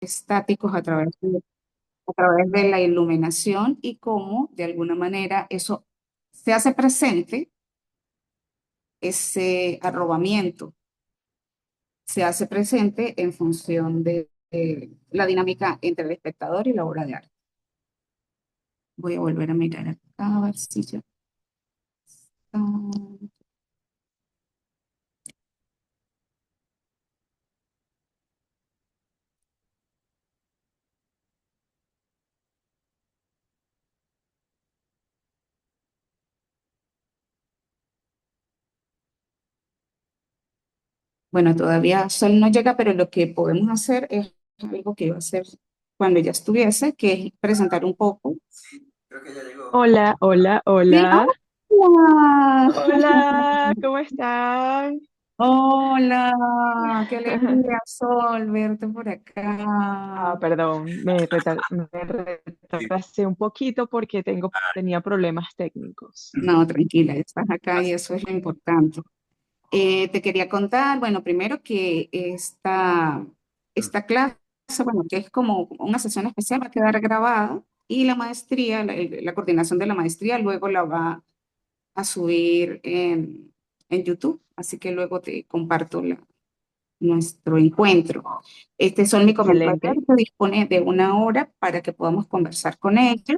estáticos a través de la iluminación y cómo de alguna manera eso se hace presente, ese arrobamiento se hace presente en función de la dinámica entre el espectador y la obra de arte. Voy a volver a mirar acá a ver si ya está. Bueno, todavía Sol no llega, pero lo que podemos hacer es algo que iba a hacer cuando ya estuviese, que es presentar un poco. Hola, hola, Sí, hola. hola. Hola, ¿cómo están? Hola, qué alegría, Sol, verte por acá. Perdón, me retrasé un poquito porque tenía problemas técnicos. No, tranquila, estás acá y eso es lo importante. Te quería contar, bueno, primero que esta clase, bueno, que es como una sesión especial, va a quedar grabada y la maestría, la coordinación de la maestría luego la va a subir en YouTube, así que luego te comparto nuestro encuentro. Este Sol me comentó ayer Excelente, que dispone de una hora para que podamos conversar con ella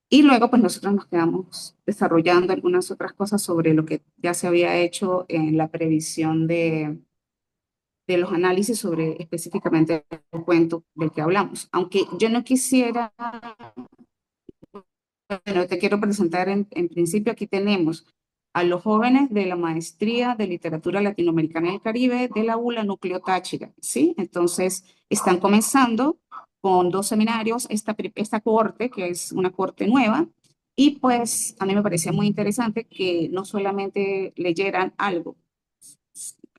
y luego pues nosotros nos quedamos desarrollando algunas otras cosas sobre lo que ya se había hecho en la previsión de los análisis sobre específicamente el cuento del que hablamos. Aunque yo no quisiera, bueno, te quiero presentar en principio, aquí tenemos a los jóvenes de la Maestría de Literatura Latinoamericana y el Caribe de la ULA Núcleo Táchira, ¿sí? Entonces, están comenzando con dos seminarios, esta cohorte, que es una cohorte nueva, y pues a mí me parecía muy interesante que no solamente leyeran algo,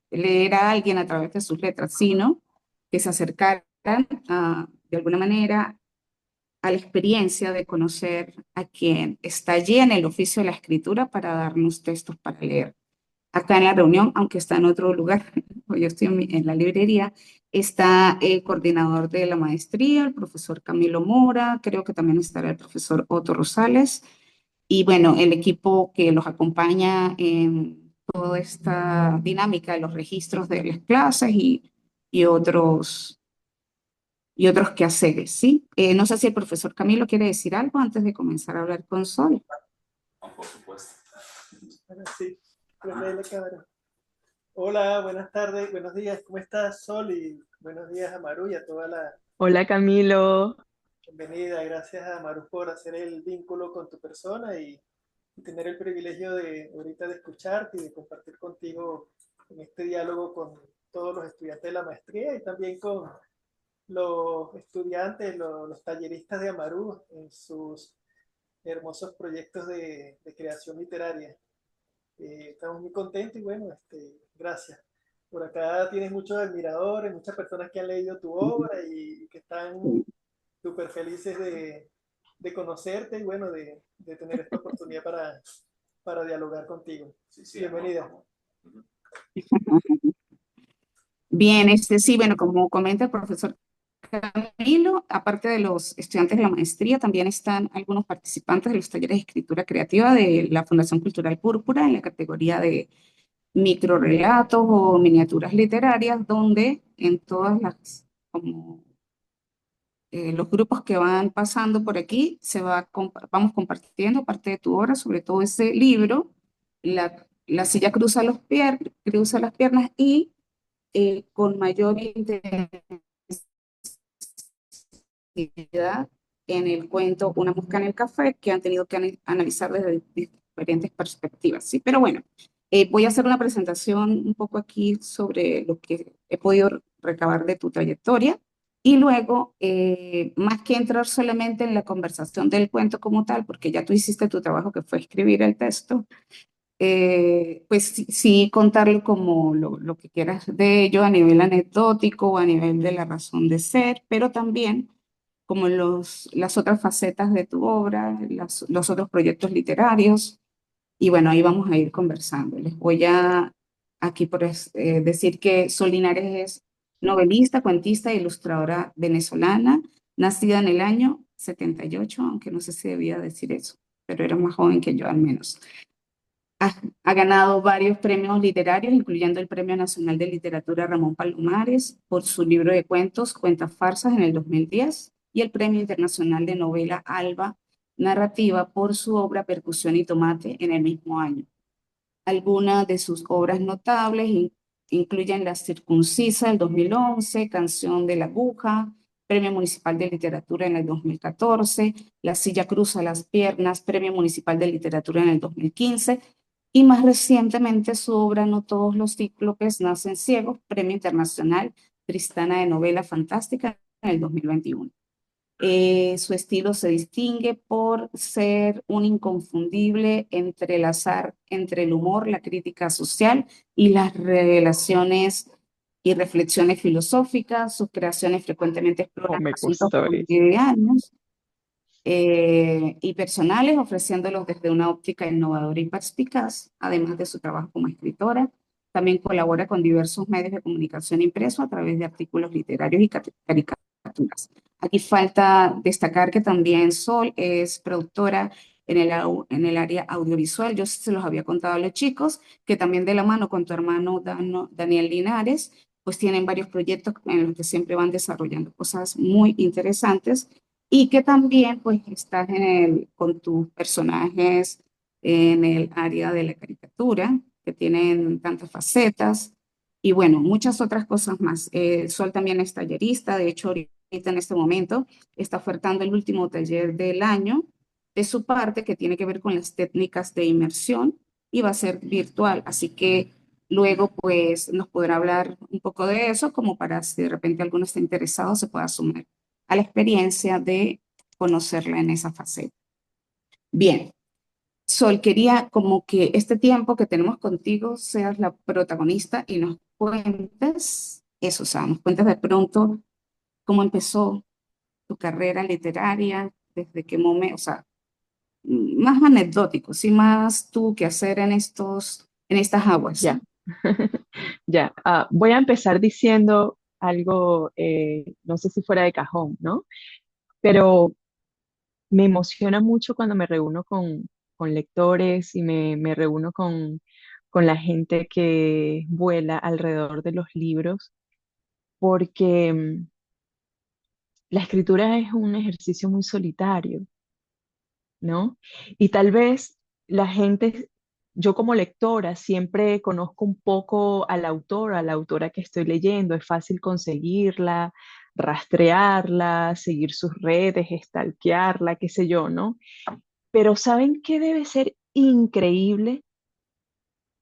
leer a alguien a través de sus letras, sino que se acercaran de alguna manera a la experiencia de conocer a quien está allí en el oficio de la escritura para darnos textos para leer. Acá en la reunión, aunque está en otro lugar, pues yo estoy en la librería, está el coordinador de la maestría, el profesor Camilo Mora, creo que también estará el profesor Otto Rosales, y bueno, el equipo que los acompaña en toda esta dinámica de los registros de las clases y otros quehaceres, ¿sí? No sé si el profesor Camilo quiere decir algo antes de comenzar a hablar con Sol. Bueno, sí, prende la cámara. Hola, buenas tardes, buenos días, ¿cómo estás, Sol? Y buenos días a Maru y a toda la hola Camilo. bienvenida. Gracias a Maru por hacer el vínculo con tu persona y tener el privilegio de ahorita de escucharte y de compartir contigo en este diálogo con todos los estudiantes de la maestría y también con los estudiantes, los talleristas de Amaru en sus hermosos proyectos de creación literaria. Estamos muy contentos y bueno, gracias. Por acá tienes muchos admiradores, muchas personas que han leído tu obra y que están súper felices de conocerte y bueno, de tener esta oportunidad para dialogar contigo. Sí, sí, bienvenida. Bien, sí, bueno, como comenta el profesor Camilo, aparte de los estudiantes de la maestría, también están algunos participantes de los talleres de escritura creativa de la Fundación Cultural Púrpura en la categoría de microrelatos o miniaturas literarias, donde en todas como los grupos que van pasando por aquí, vamos compartiendo parte de tu obra, sobre todo ese libro, la silla cruza las piernas y con mayor intensidad en el cuento Una mosca en el café, que han tenido que analizar desde diferentes perspectivas, ¿sí? Pero bueno, voy a hacer una presentación un poco aquí sobre lo que he podido recabar de tu trayectoria y luego, más que entrar solamente en la conversación del cuento como tal, porque ya tú hiciste tu trabajo que fue escribir el texto, pues sí, sí contarlo como lo que quieras de ello a nivel anecdótico o a nivel de la razón de ser, pero también como las otras facetas de tu obra, los otros proyectos literarios. Y bueno, ahí vamos a ir conversando. Les voy a aquí decir que Sol Linares es novelista, cuentista e ilustradora venezolana, nacida en el año 78, aunque no sé si debía decir eso, pero era más joven que yo al menos. Ha ganado varios premios literarios, incluyendo el Premio Nacional de Literatura Ramón Palomares por su libro de cuentos Cuentas Farsas en el 2010 y el Premio Internacional de Novela Alba Narrativa por su obra Percusión y Tomate en el mismo año. Algunas de sus obras notables incluyen La Circuncisa del 2011, Canción de la Aguja, Premio Municipal de Literatura en el 2014, La Silla cruza las piernas, Premio Municipal de Literatura en el 2015, y más recientemente su obra No todos los cíclopes nacen ciegos, Premio Internacional Tristana de Novela Fantástica en el 2021. Su estilo se distingue por ser un inconfundible entrelazar entre el humor, la crítica social y las relaciones y reflexiones filosóficas. Sus creaciones frecuentemente Oh, exploran me asuntos gustó eso. cotidianos y personales, ofreciéndolos desde una óptica innovadora y perspicaz, además de su trabajo como escritora. También colabora con diversos medios de comunicación impreso a través de artículos literarios y caricaturas. Aquí falta destacar que también Sol es productora en el área audiovisual. Yo se los había contado a los chicos, que también de la mano con tu hermano Daniel Linares, pues tienen varios proyectos en los que siempre van desarrollando cosas muy interesantes y que también pues estás con tus personajes en el área de la caricatura, que tienen tantas facetas y bueno, muchas otras cosas más. Sol también es tallerista, de hecho ahorita en este momento está ofertando el último taller del año de su parte que tiene que ver con las técnicas de inmersión y va a ser virtual, así que luego pues nos podrá hablar un poco de eso como para si de repente alguno está interesado se pueda sumar a la experiencia de conocerla en esa faceta. Bien, Sol, quería como que este tiempo que tenemos contigo seas la protagonista y nos cuentes eso, o sea, nos cuentes de pronto cómo empezó tu carrera literaria, desde qué momento, o sea, más anecdótico, sí, más tú que hacer en estas aguas, Ya, ¿sí? ya. Voy a empezar diciendo algo, no sé si fuera de cajón, ¿no? Pero me emociona mucho cuando me reúno con lectores y me reúno con la gente que vuela alrededor de los libros, porque la escritura es un ejercicio muy solitario, ¿no? Y tal vez la gente, yo como lectora siempre conozco un poco al autor, a la autora que estoy leyendo, es fácil conseguirla, rastrearla, seguir sus redes, stalkearla, qué sé yo, ¿no? Pero ¿saben qué debe ser increíble?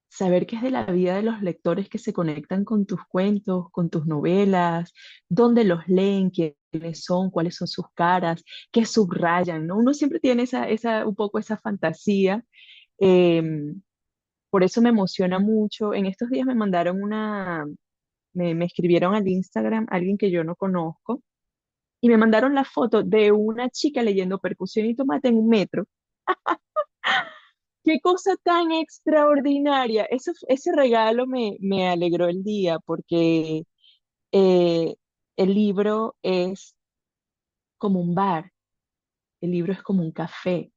Saber que es de la vida de los lectores que se conectan con tus cuentos, con tus novelas, dónde los leen, quiénes son, cuáles son sus caras, qué subrayan, ¿no? Uno siempre tiene un poco esa fantasía. em, por eso me emociona mucho. En estos días me escribieron al Instagram alguien que yo no conozco y me mandaron la foto de una chica leyendo Percusión y Tomate en un metro. Qué cosa tan extraordinaria. Ese regalo me alegró el día porque eh, el libro es como un bar, el libro es como un café,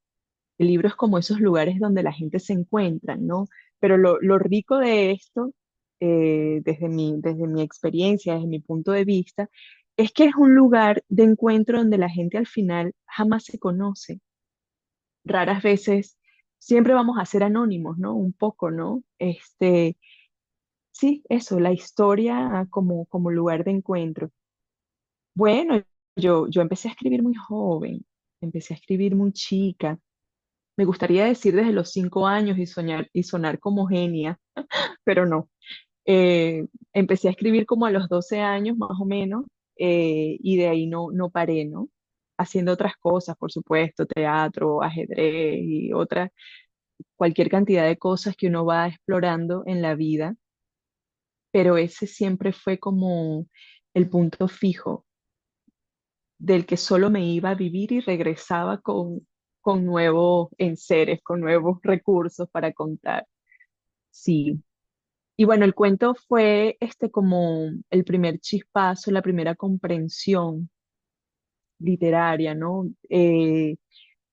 el libro es como esos lugares donde la gente se encuentra, ¿no? Pero lo rico de esto, desde mi experiencia, desde mi punto de vista, es que es un lugar de encuentro donde la gente al final jamás se conoce. Raras veces, siempre vamos a ser anónimos, ¿no? Un poco, ¿no? Sí, eso, la historia como lugar de encuentro. Bueno, yo empecé a escribir muy joven, empecé a escribir muy chica. Me gustaría decir desde los 5 años y sonar como genia, pero no. Empecé a escribir como a los 12 años más o menos, y de ahí no paré, ¿no? Haciendo otras cosas, por supuesto, teatro, ajedrez y otras, cualquier cantidad de cosas que uno va explorando en la vida, pero ese siempre fue como el punto fijo del que solo me iba a vivir y regresaba con nuevos enseres, con nuevos recursos para contar. Sí, Y bueno, el cuento fue como el primer chispazo, la primera comprensión literaria, ¿no?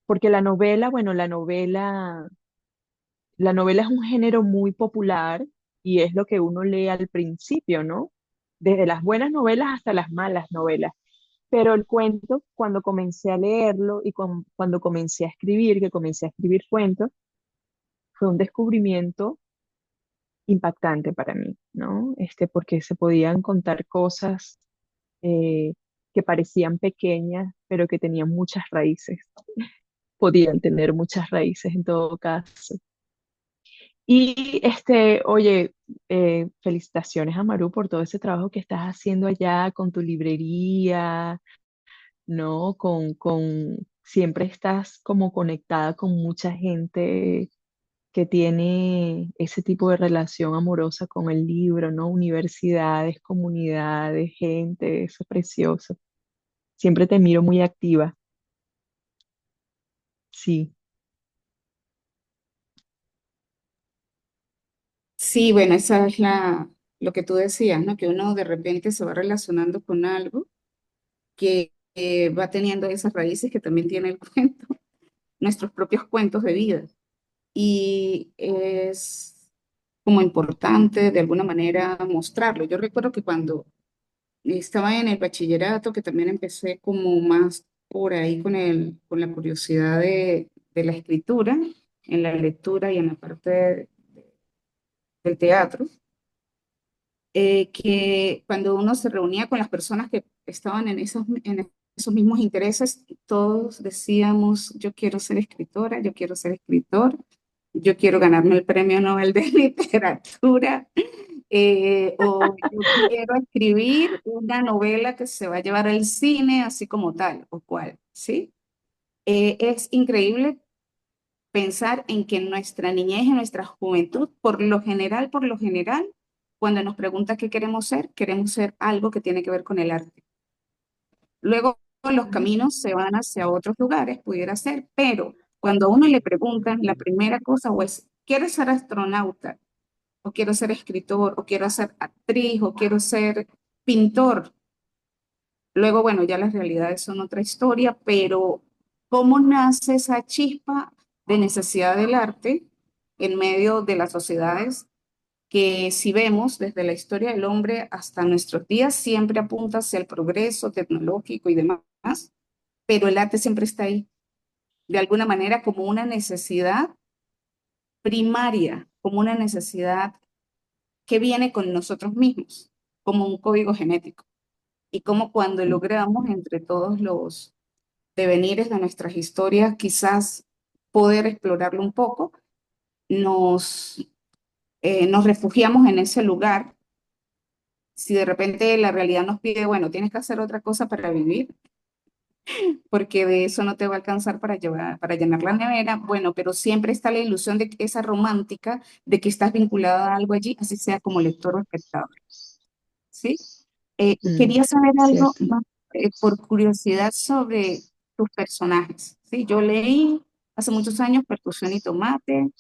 Porque la novela, bueno, la novela es un género muy popular y es lo que uno lee al principio, ¿no? Desde las buenas novelas hasta las malas novelas. Pero el cuento, cuando comencé a leerlo y cuando comencé a escribir, que comencé a escribir cuentos, fue un descubrimiento impactante para mí, ¿no? Porque se podían contar cosas eh, que parecían pequeñas, pero que tenían muchas raíces, podían tener muchas raíces en todo caso. Y oye, felicitaciones a Maru por todo ese trabajo que estás haciendo allá con tu librería, ¿no? Siempre estás como conectada con mucha gente que tiene ese tipo de relación amorosa con el libro, ¿no? Universidades, comunidades, gente, eso es precioso. Siempre te miro muy activa, sí. Sí, bueno, esa es lo que tú decías, ¿no? Que uno de repente se va relacionando con algo que va teniendo esas raíces que también tiene el cuento, nuestros propios cuentos de vida. Y es como importante de alguna manera mostrarlo. Yo recuerdo que cuando estaba en el bachillerato, que también empecé como más por ahí con la curiosidad de la escritura, en la lectura y en la parte del teatro, que cuando uno se reunía con las personas que estaban en esos mismos intereses, todos decíamos, yo quiero ser escritora, yo quiero ser escritor, yo quiero ganarme el premio Nobel de Literatura, o yo quiero escribir una novela que se va a llevar al cine, así como tal, o cual, ¿sí? Es increíble pensar en que en nuestra niñez, en nuestra juventud, por lo general, cuando nos pregunta qué queremos ser algo que tiene que ver con el arte. Luego los caminos se van hacia otros lugares, pudiera ser, pero cuando a uno le preguntan, la primera cosa o es, ¿quieres ser astronauta? O quiero ser escritor, o quiero ser actriz, o quiero ser pintor. Luego, bueno, ya las realidades son otra historia, pero ¿cómo nace esa chispa de necesidad del arte en medio de las sociedades que si vemos desde la historia del hombre hasta nuestros días siempre apunta hacia el progreso tecnológico y demás, pero el arte siempre está ahí, de alguna manera como una necesidad primaria, como una necesidad que viene con nosotros mismos, como un código genético? Y como cuando logramos entre todos los devenires de nuestras historias, quizás poder explorarlo un poco, nos, nos refugiamos en ese lugar. Si de repente la realidad nos pide, bueno, tienes que hacer otra cosa para vivir, porque de eso no te va a alcanzar para llenar la nevera, bueno, pero siempre está la ilusión de que esa romántica, de que estás vinculada a algo allí, así sea como lector o espectador, ¿sí? Mm, Quería saber algo cierto. más, por curiosidad sobre tus personajes, ¿sí? Yo leí hace muchos años Percusión y Tomate.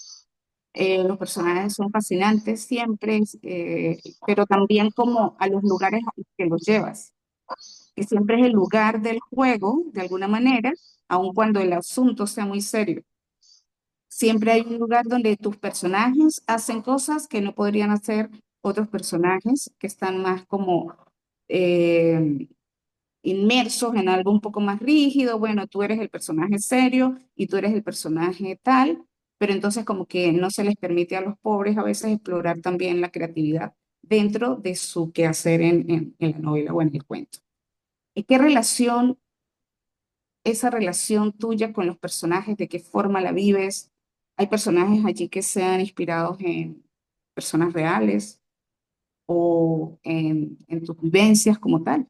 Los personajes son fascinantes siempre, pero también como a los lugares a los que los llevas, que siempre es el lugar del juego, de alguna manera, aun cuando el asunto sea muy serio. Siempre hay un lugar donde tus personajes hacen cosas que no podrían hacer otros personajes que están más como eh, inmersos en algo un poco más rígido. Bueno, tú eres el personaje serio y tú eres el personaje tal, pero entonces como que no se les permite a los pobres a veces explorar también la creatividad dentro de su quehacer en la novela o en el cuento. ¿Y qué relación, esa relación tuya con los personajes, de qué forma la vives? ¿Hay personajes allí que sean inspirados en personas reales o en tus vivencias como tal?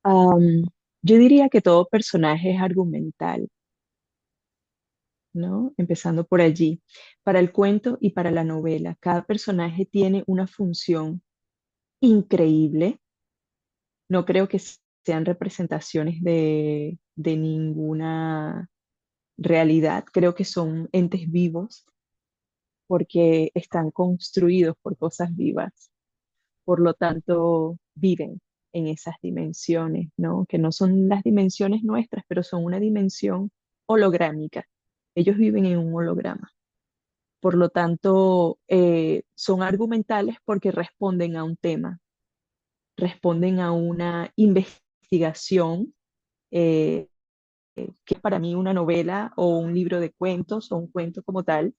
Am, yo diría que todo personaje es argumental, ¿no? Empezando por allí. Para el cuento y para la novela, cada personaje tiene una función increíble. No creo que sean representaciones de ninguna realidad. Creo que son entes vivos porque están construidos por cosas vivas, por lo tanto viven en esas dimensiones, ¿no? Que no son las dimensiones nuestras, pero son una dimensión holográmica. Ellos viven en un holograma. Por lo tanto, son argumentales porque responden a un tema, responden a una investigación, eh, que es para mí una novela o un libro de cuentos o un cuento como tal,